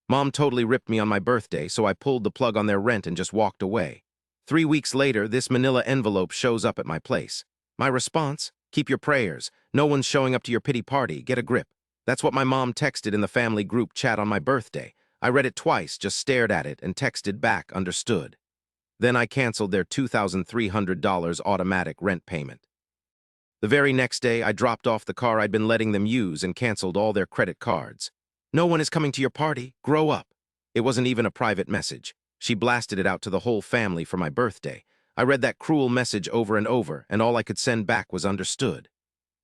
Mom totally ripped me on my birthday, so I pulled the plug on their rent and just walked away. 3 weeks later, this manila envelope shows up at my place. My response? Keep your prayers. No one's showing up to your pity party. Get a grip. That's what my mom texted in the family group chat on my birthday. I read it twice, just stared at it, and texted back, understood. Then I canceled their $2,300 automatic rent payment. The very next day, I dropped off the car I'd been letting them use and canceled all their credit cards. No one is coming to your party. Grow up. It wasn't even a private message. She blasted it out to the whole family for my birthday. I read that cruel message over and over, and all I could send back was understood.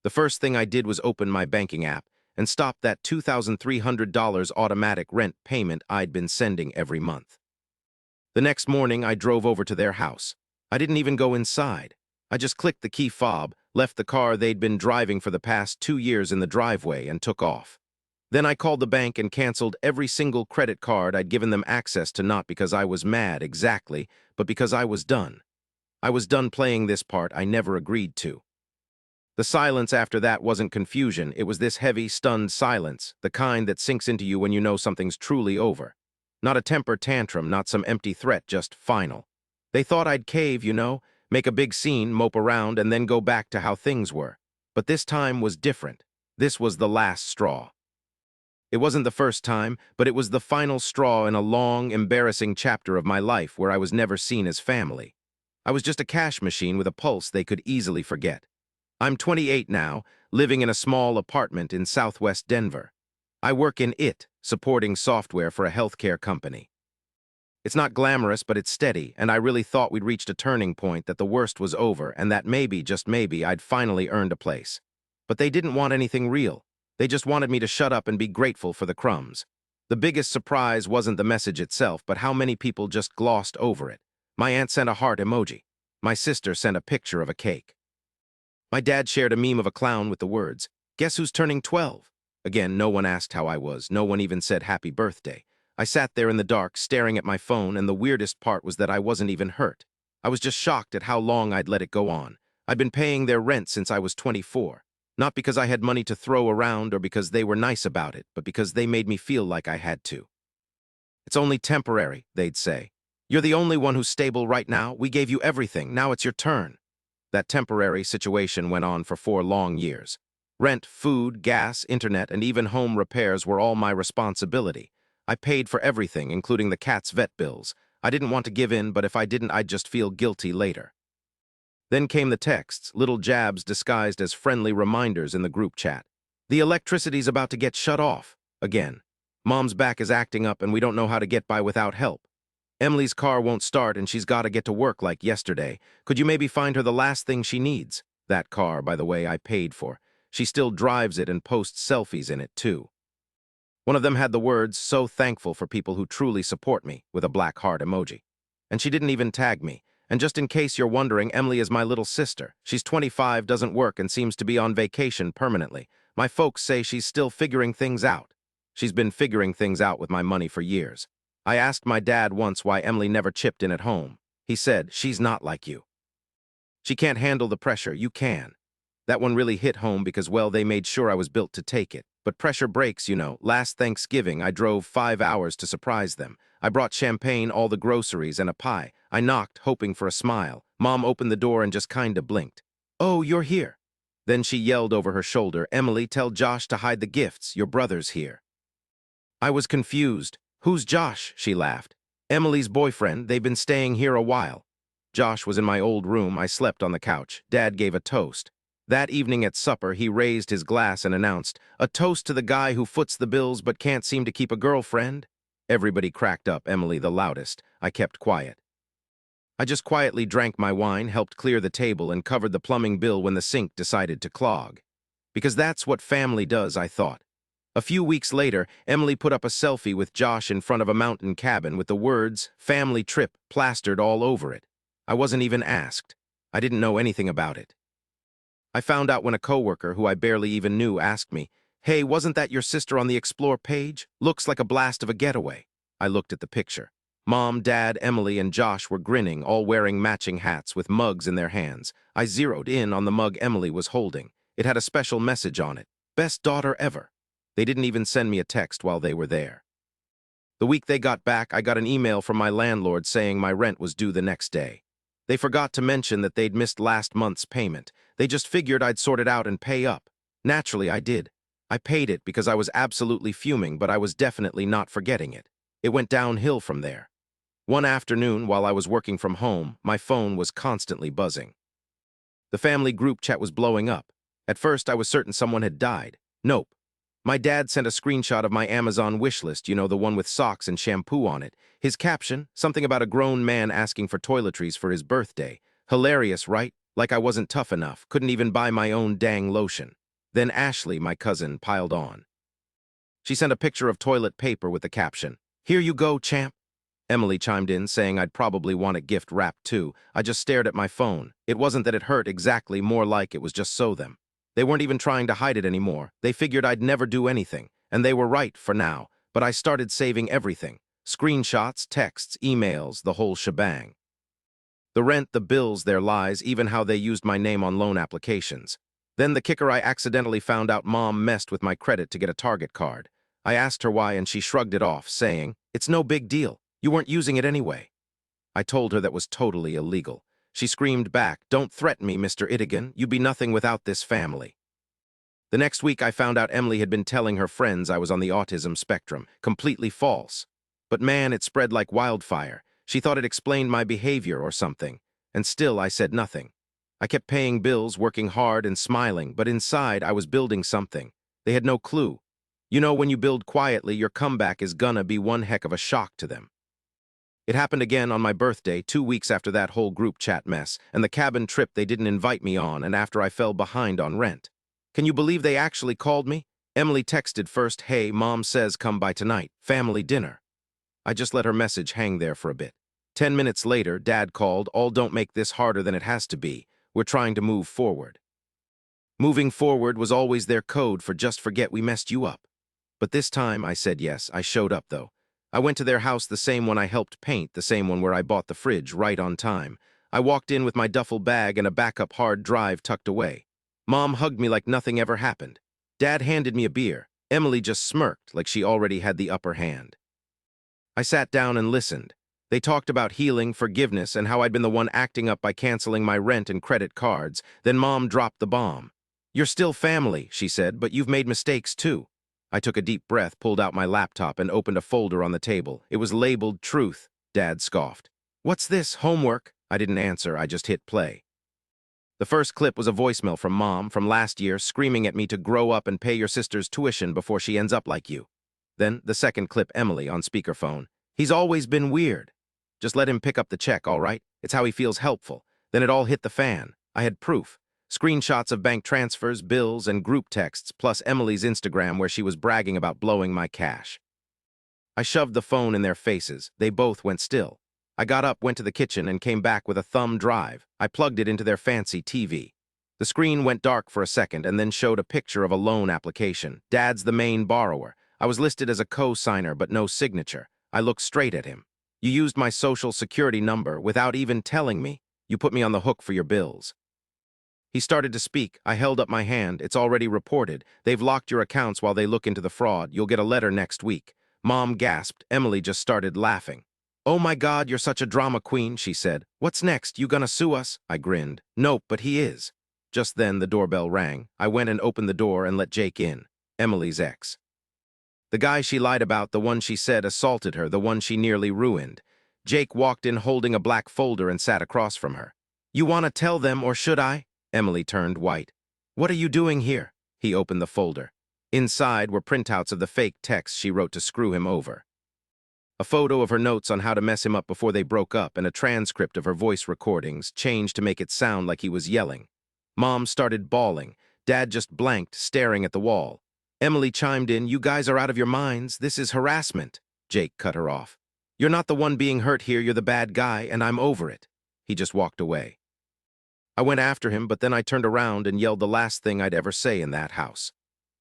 The first thing I did was open my banking app and stop that $2,300 automatic rent payment I'd been sending every month. The next morning, I drove over to their house. I didn't even go inside. I just clicked the key fob, left the car they'd been driving for the past 2 years in the driveway, and took off. Then I called the bank and canceled every single credit card I'd given them access to, not because I was mad exactly, but because I was done. I was done playing this part I never agreed to. The silence after that wasn't confusion. It was this heavy, stunned silence, the kind that sinks into you when you know something's truly over. Not a temper tantrum, not some empty threat, just final. They thought I'd cave, make a big scene, mope around, and then go back to how things were. But this time was different. This was the last straw. It wasn't the first time, but it was the final straw in a long, embarrassing chapter of my life where I was never seen as family. I was just a cash machine with a pulse they could easily forget. I'm 28 now, living in a small apartment in southwest Denver. I work in IT, supporting software for a healthcare company. It's not glamorous, but it's steady, and I really thought we'd reached a turning point, that the worst was over, and that maybe, just maybe, I'd finally earned a place. But they didn't want anything real. They just wanted me to shut up and be grateful for the crumbs. The biggest surprise wasn't the message itself, but how many people just glossed over it. My aunt sent a heart emoji. My sister sent a picture of a cake. My dad shared a meme of a clown with the words, "Guess who's turning 12?" Again, no one asked how I was. No one even said happy birthday. I sat there in the dark, staring at my phone, and the weirdest part was that I wasn't even hurt. I was just shocked at how long I'd let it go on. I'd been paying their rent since I was 24. Not because I had money to throw around or because they were nice about it, but because they made me feel like I had to. "It's only temporary," they'd say. "You're the only one who's stable right now. We gave you everything. Now it's your turn." That temporary situation went on for 4 long years. Rent, food, gas, internet, and even home repairs were all my responsibility. I paid for everything, including the cat's vet bills. I didn't want to give in, but if I didn't, I'd just feel guilty later. Then came the texts, little jabs disguised as friendly reminders in the group chat. "The electricity's about to get shut off." Again. "Mom's back is acting up and we don't know how to get by without help." "Emily's car won't start and she's got to get to work like yesterday. Could you maybe find her the last thing she needs?" That car, by the way, I paid for. She still drives it and posts selfies in it, too. One of them had the words, "So thankful for people who truly support me," with a black heart emoji. And she didn't even tag me. And just in case you're wondering, Emily is my little sister. She's 25, doesn't work, and seems to be on vacation permanently. My folks say she's still figuring things out. She's been figuring things out with my money for years. I asked my dad once why Emily never chipped in at home. He said, "She's not like you. She can't handle the pressure, you can." That one really hit home because, well, they made sure I was built to take it. But pressure breaks, Last Thanksgiving, I drove 5 hours to surprise them. I brought champagne, all the groceries, and a pie. I knocked, hoping for a smile. Mom opened the door and just kinda blinked. "Oh, you're here." Then she yelled over her shoulder, "Emily, tell Josh to hide the gifts. Your brother's here." I was confused. "Who's Josh?" she laughed. "Emily's boyfriend. They've been staying here a while." Josh was in my old room. I slept on the couch. Dad gave a toast. That evening at supper, he raised his glass and announced, "A toast to the guy who foots the bills but can't seem to keep a girlfriend." Everybody cracked up, Emily the loudest. I kept quiet. I just quietly drank my wine, helped clear the table, and covered the plumbing bill when the sink decided to clog. Because that's what family does, I thought. A few weeks later, Emily put up a selfie with Josh in front of a mountain cabin with the words, "Family trip," plastered all over it. I wasn't even asked. I didn't know anything about it. I found out when a coworker, who I barely even knew, asked me, "Hey, wasn't that your sister on the Explore page? Looks like a blast of a getaway." I looked at the picture. Mom, Dad, Emily, and Josh were grinning, all wearing matching hats with mugs in their hands. I zeroed in on the mug Emily was holding. It had a special message on it. "Best daughter ever." They didn't even send me a text while they were there. The week they got back, I got an email from my landlord saying my rent was due the next day. They forgot to mention that they'd missed last month's payment. They just figured I'd sort it out and pay up. Naturally, I did. I paid it because I was absolutely fuming, but I was definitely not forgetting it. It went downhill from there. One afternoon, while I was working from home, my phone was constantly buzzing. The family group chat was blowing up. At first, I was certain someone had died. Nope. My dad sent a screenshot of my Amazon wish list, you know, the one with socks and shampoo on it. His caption, something about a grown man asking for toiletries for his birthday. Hilarious, right? Like I wasn't tough enough, couldn't even buy my own dang lotion. Then Ashley, my cousin, piled on. She sent a picture of toilet paper with the caption, "Here you go, champ." Emily chimed in, saying I'd probably want a gift wrapped too. I just stared at my phone. It wasn't that it hurt exactly, more like it was just so them. They weren't even trying to hide it anymore. They figured I'd never do anything, and they were right for now. But I started saving everything. Screenshots, texts, emails, the whole shebang. The rent, the bills, their lies, even how they used my name on loan applications. Then the kicker, I accidentally found out Mom messed with my credit to get a Target card. I asked her why and she shrugged it off, saying, "It's no big deal. You weren't using it anyway." I told her that was totally illegal. She screamed back, "Don't threaten me, Mr. Itigan. You'd be nothing without this family." The next week I found out Emily had been telling her friends I was on the autism spectrum. Completely false. But man, it spread like wildfire. She thought it explained my behavior or something. And still I said nothing. I kept paying bills, working hard and smiling, but inside I was building something. They had no clue. You know, when you build quietly, your comeback is gonna be one heck of a shock to them. It happened again on my birthday, 2 weeks after that whole group chat mess, and the cabin trip they didn't invite me on, and after I fell behind on rent. Can you believe they actually called me? Emily texted first, "Hey, Mom says come by tonight, family dinner." I just let her message hang there for a bit. 10 minutes later, Dad called, "All don't make this harder than it has to be. We're trying to move forward." Moving forward was always their code for just forget we messed you up. But this time, I said yes. I showed up, though. I went to their house, the same one I helped paint, the same one where I bought the fridge, right on time. I walked in with my duffel bag and a backup hard drive tucked away. Mom hugged me like nothing ever happened. Dad handed me a beer. Emily just smirked like she already had the upper hand. I sat down and listened. They talked about healing, forgiveness, and how I'd been the one acting up by canceling my rent and credit cards. Then Mom dropped the bomb. "You're still family," she said, "but you've made mistakes too." I took a deep breath, pulled out my laptop, and opened a folder on the table. It was labeled Truth. Dad scoffed. "What's this, homework?" I didn't answer, I just hit play. The first clip was a voicemail from Mom from last year, screaming at me to grow up and pay your sister's tuition before she ends up like you. Then, the second clip, Emily, on speakerphone. "He's always been weird. Just let him pick up the check, all right? It's how he feels helpful." Then it all hit the fan. I had proof. Screenshots of bank transfers, bills, and group texts, plus Emily's Instagram where she was bragging about blowing my cash. I shoved the phone in their faces. They both went still. I got up, went to the kitchen, and came back with a thumb drive. I plugged it into their fancy TV. The screen went dark for a second and then showed a picture of a loan application. Dad's the main borrower. I was listed as a co-signer, but no signature. I looked straight at him. "You used my social security number without even telling me. You put me on the hook for your bills." He started to speak. I held up my hand. "It's already reported. They've locked your accounts while they look into the fraud. You'll get a letter next week." Mom gasped. Emily just started laughing. "Oh my God, you're such a drama queen," she said. "What's next? You gonna sue us?" I grinned. "Nope, but he is." Just then, the doorbell rang. I went and opened the door and let Jake in, Emily's ex. The guy she lied about, the one she said assaulted her, the one she nearly ruined. Jake walked in holding a black folder and sat across from her. "You want to tell them, or should I?" Emily turned white. "What are you doing here?" He opened the folder. Inside were printouts of the fake texts she wrote to screw him over. A photo of her notes on how to mess him up before they broke up and a transcript of her voice recordings, changed to make it sound like he was yelling. Mom started bawling. Dad just blanked, staring at the wall. Emily chimed in, "You guys are out of your minds. This is harassment." Jake cut her off. "You're not the one being hurt here. You're the bad guy, and I'm over it." He just walked away. I went after him, but then I turned around and yelled the last thing I'd ever say in that house.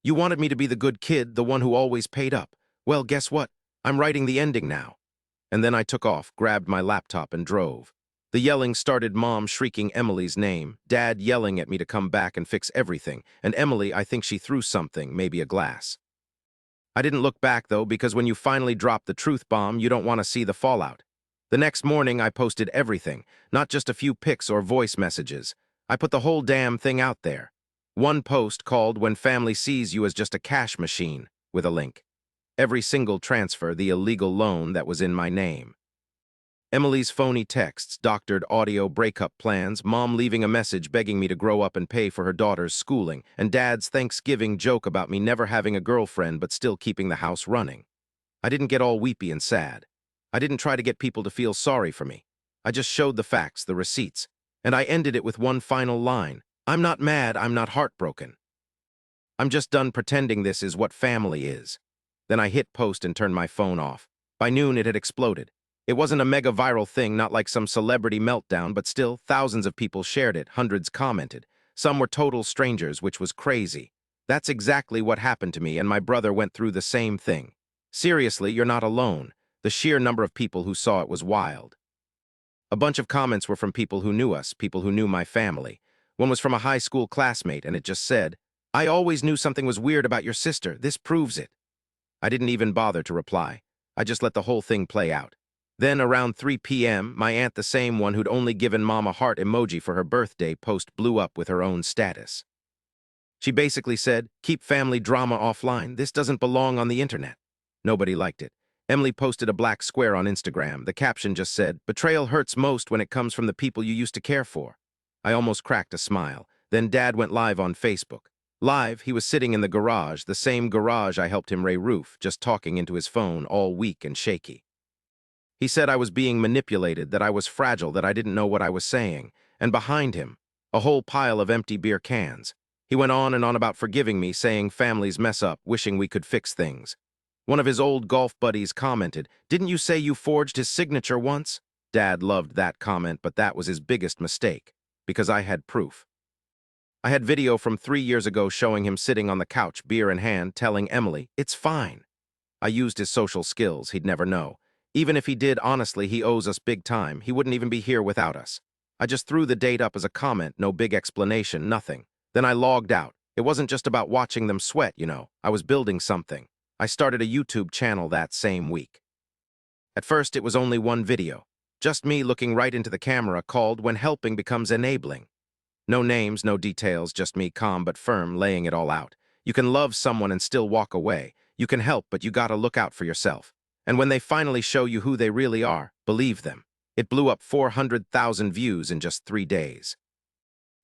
"You wanted me to be the good kid, the one who always paid up. Well, guess what? I'm writing the ending now." And then I took off, grabbed my laptop, and drove. The yelling started, Mom shrieking Emily's name, Dad yelling at me to come back and fix everything, and Emily, I think she threw something, maybe a glass. I didn't look back, though, because when you finally drop the truth bomb, you don't want to see the fallout. The next morning, I posted everything, not just a few pics or voice messages. I put the whole damn thing out there. One post called "When Family Sees You as Just a Cash Machine," with a link. Every single transfer, the illegal loan that was in my name. Emily's phony texts, doctored audio breakup plans, mom leaving a message begging me to grow up and pay for her daughter's schooling, and dad's Thanksgiving joke about me never having a girlfriend but still keeping the house running. I didn't get all weepy and sad. I didn't try to get people to feel sorry for me. I just showed the facts, the receipts, and I ended it with one final line. I'm not mad, I'm not heartbroken. I'm just done pretending this is what family is. Then I hit post and turned my phone off. By noon, it had exploded. It wasn't a mega viral thing, not like some celebrity meltdown, but still, thousands of people shared it, hundreds commented. Some were total strangers, which was crazy. That's exactly what happened to me, and my brother went through the same thing. Seriously, you're not alone. The sheer number of people who saw it was wild. A bunch of comments were from people who knew us, people who knew my family. One was from a high school classmate, and it just said, "I always knew something was weird about your sister. This proves it." I didn't even bother to reply. I just let the whole thing play out. Then, around 3 p.m., my aunt, the same one who'd only given Mom a heart emoji for her birthday post, blew up with her own status. She basically said, "Keep family drama offline. This doesn't belong on the internet." Nobody liked it. Emily posted a black square on Instagram. The caption just said, "Betrayal hurts most when it comes from the people you used to care for." I almost cracked a smile. Then Dad went live on Facebook. Live, he was sitting in the garage, the same garage I helped him re-roof, just talking into his phone, all weak and shaky. He said I was being manipulated, that I was fragile, that I didn't know what I was saying. And behind him, a whole pile of empty beer cans. He went on and on about forgiving me, saying families mess up, wishing we could fix things. One of his old golf buddies commented, "Didn't you say you forged his signature once?" Dad loved that comment, but that was his biggest mistake, because I had proof. I had video from 3 years ago showing him sitting on the couch, beer in hand, telling Emily, "It's fine." I used his social skills, he'd never know. Even if he did, honestly, he owes us big time. He wouldn't even be here without us. I just threw the date up as a comment, no big explanation, nothing. Then I logged out. It wasn't just about watching them sweat, you know. I was building something. I started a YouTube channel that same week. At first, it was only one video. Just me looking right into the camera, called "When Helping Becomes Enabling." No names, no details, just me calm but firm, laying it all out. You can love someone and still walk away. You can help, but you gotta look out for yourself. And when they finally show you who they really are, believe them. It blew up 400,000 views in just 3 days.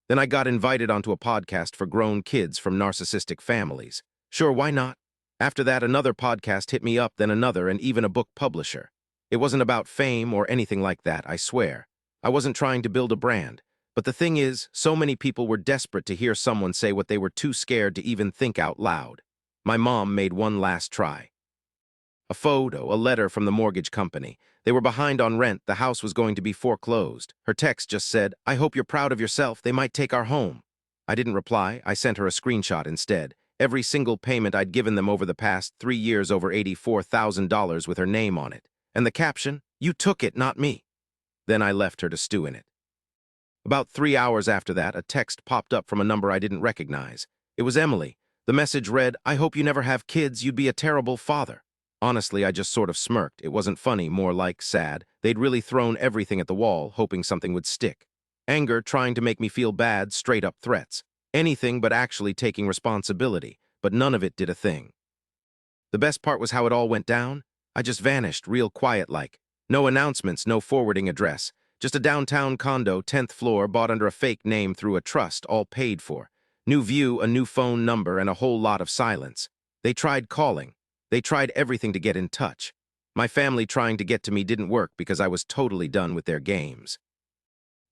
Then I got invited onto a podcast for grown kids from narcissistic families. Sure, why not? After that, another podcast hit me up, then another, and even a book publisher. It wasn't about fame or anything like that, I swear. I wasn't trying to build a brand. But the thing is, so many people were desperate to hear someone say what they were too scared to even think out loud. My mom made one last try. A photo, a letter from the mortgage company. They were behind on rent, the house was going to be foreclosed. Her text just said, "I hope you're proud of yourself, they might take our home." I didn't reply, I sent her a screenshot instead. Every single payment I'd given them over the past 3 years, over $84,000 with her name on it. And the caption, "You took it, not me." Then I left her to stew in it. About 3 hours after that, a text popped up from a number I didn't recognize. It was Emily. The message read, "I hope you never have kids, you'd be a terrible father." Honestly, I just sort of smirked. It wasn't funny, more like sad. They'd really thrown everything at the wall, hoping something would stick. Anger, trying to make me feel bad, straight-up threats. Anything but actually taking responsibility, but none of it did a thing. The best part was how it all went down. I just vanished, real quiet-like. No announcements, no forwarding address. Just a downtown condo, 10th floor, bought under a fake name through a trust, all paid for. New view, a new phone number, and a whole lot of silence. They tried calling. They tried everything to get in touch. My family trying to get to me didn't work because I was totally done with their games.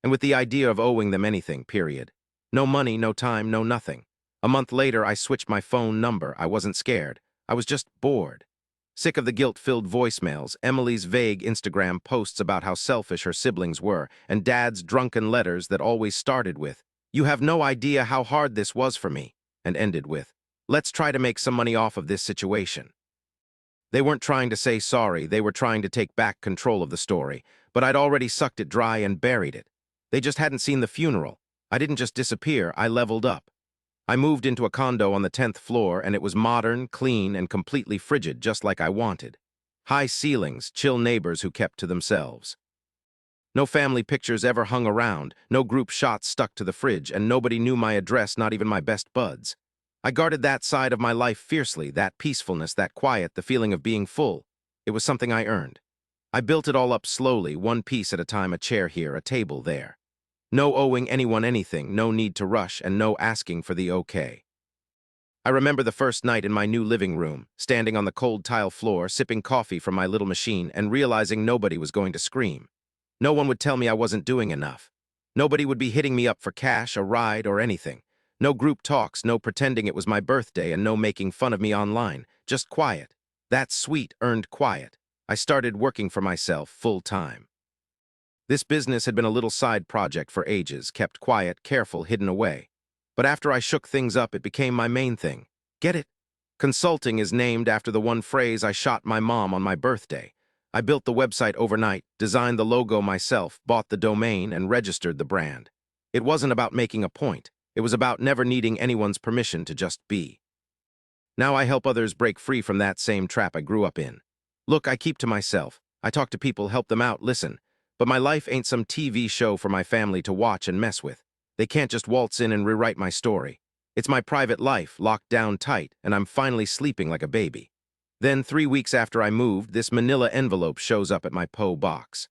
And with the idea of owing them anything, period. No money, no time, no nothing. A month later, I switched my phone number. I wasn't scared. I was just bored. Sick of the guilt-filled voicemails, Emily's vague Instagram posts about how selfish her siblings were, and Dad's drunken letters that always started with, "You have no idea how hard this was for me," and ended with, "Let's try to make some money off of this situation." They weren't trying to say sorry, they were trying to take back control of the story, but I'd already sucked it dry and buried it. They just hadn't seen the funeral. I didn't just disappear, I leveled up. I moved into a condo on the 10th floor, and it was modern, clean, and completely frigid, just like I wanted. High ceilings, chill neighbors who kept to themselves. No family pictures ever hung around, no group shots stuck to the fridge, and nobody knew my address, not even my best buds. I guarded that side of my life fiercely, that peacefulness, that quiet, the feeling of being full. It was something I earned. I built it all up slowly, one piece at a time, a chair here, a table there. No owing anyone anything, no need to rush, and no asking for the okay. I remember the first night in my new living room, standing on the cold tile floor, sipping coffee from my little machine, and realizing nobody was going to scream. No one would tell me I wasn't doing enough. Nobody would be hitting me up for cash, a ride, or anything. No group talks, no pretending it was my birthday, and no making fun of me online. Just quiet. That sweet, earned quiet. I started working for myself full-time. This business had been a little side project for ages, kept quiet, careful, hidden away. But after I shook things up, it became my main thing. Get it? Consulting is named after the one phrase I shot my mom on my birthday. I built the website overnight, designed the logo myself, bought the domain, and registered the brand. It wasn't about making a point. It was about never needing anyone's permission to just be. Now I help others break free from that same trap I grew up in. Look, I keep to myself. I talk to people, help them out, listen. But my life ain't some TV show for my family to watch and mess with. They can't just waltz in and rewrite my story. It's my private life, locked down tight, and I'm finally sleeping like a baby. Then, 3 weeks after I moved, this manila envelope shows up at my P.O. box.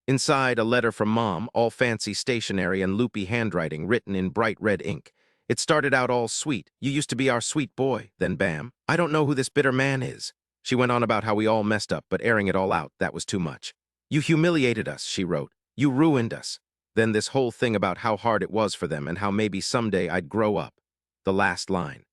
Inside, a letter from Mom, all fancy stationery and loopy handwriting written in bright red ink. It started out all sweet. You used to be our sweet boy. Then bam. I don't know who this bitter man is. She went on about how we all messed up, but airing it all out, that was too much. You humiliated us, she wrote. You ruined us. Then this whole thing about how hard it was for them and how maybe someday I'd grow up. The last line.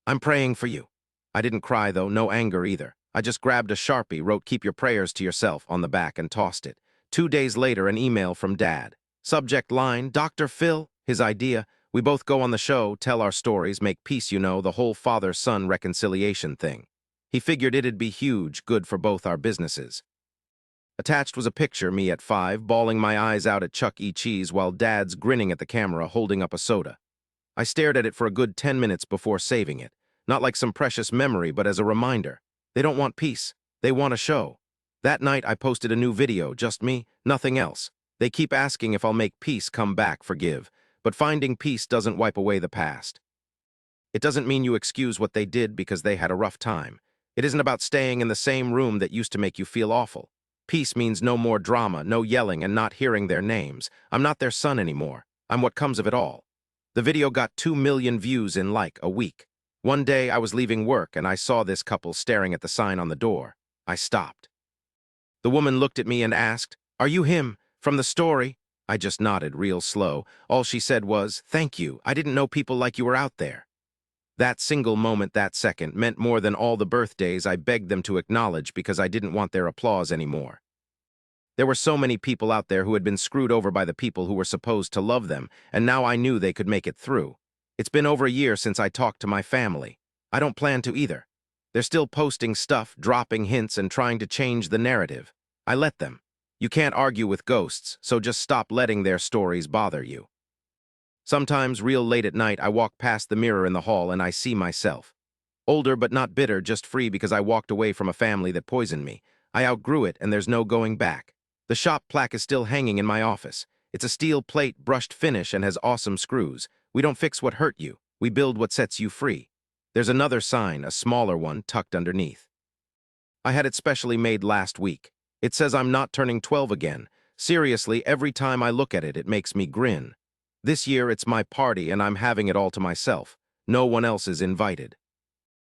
I'm praying for you. I didn't cry, though, no anger either. I just grabbed a Sharpie, wrote "Keep your prayers to yourself" on the back, and tossed it. 2 days later, an email from Dad. Subject line, Dr. Phil, his idea. We both go on the show, tell our stories, make peace, you know, the whole father-son reconciliation thing. He figured it'd be huge, good for both our businesses. Attached was a picture, me at 5, bawling my eyes out at Chuck E. Cheese while Dad's grinning at the camera, holding up a soda. I stared at it for a good 10 minutes before saving it. Not like some precious memory, but as a reminder. They don't want peace. They want a show. That night, I posted a new video, just me, nothing else. They keep asking if I'll make peace, come back, forgive. But finding peace doesn't wipe away the past. It doesn't mean you excuse what they did because they had a rough time. It isn't about staying in the same room that used to make you feel awful. Peace means no more drama, no yelling, and not hearing their names. I'm not their son anymore. I'm what comes of it all. The video got 2 million views in like a week. One day, I was leaving work, and I saw this couple staring at the sign on the door. I stopped. The woman looked at me and asked, "Are you him, from the story?" I just nodded, real slow. All she said was, "Thank you. I didn't know people like you were out there." That single moment, that second, meant more than all the birthdays I begged them to acknowledge because I didn't want their applause anymore. There were so many people out there who had been screwed over by the people who were supposed to love them, and now I knew they could make it through. It's been over a year since I talked to my family. I don't plan to either. They're still posting stuff, dropping hints, and trying to change the narrative. I let them. You can't argue with ghosts, so just stop letting their stories bother you. Sometimes, real late at night, I walk past the mirror in the hall and I see myself. Older but not bitter, just free because I walked away from a family that poisoned me. I outgrew it and there's no going back. The shop plaque is still hanging in my office. It's a steel plate, brushed finish, and has awesome screws. We don't fix what hurt you. We build what sets you free. There's another sign, a smaller one, tucked underneath. I had it specially made last week. It says I'm not turning 12 again. Seriously, every time I look at it, it makes me grin. This year, it's my party, and I'm having it all to myself. No one else is invited.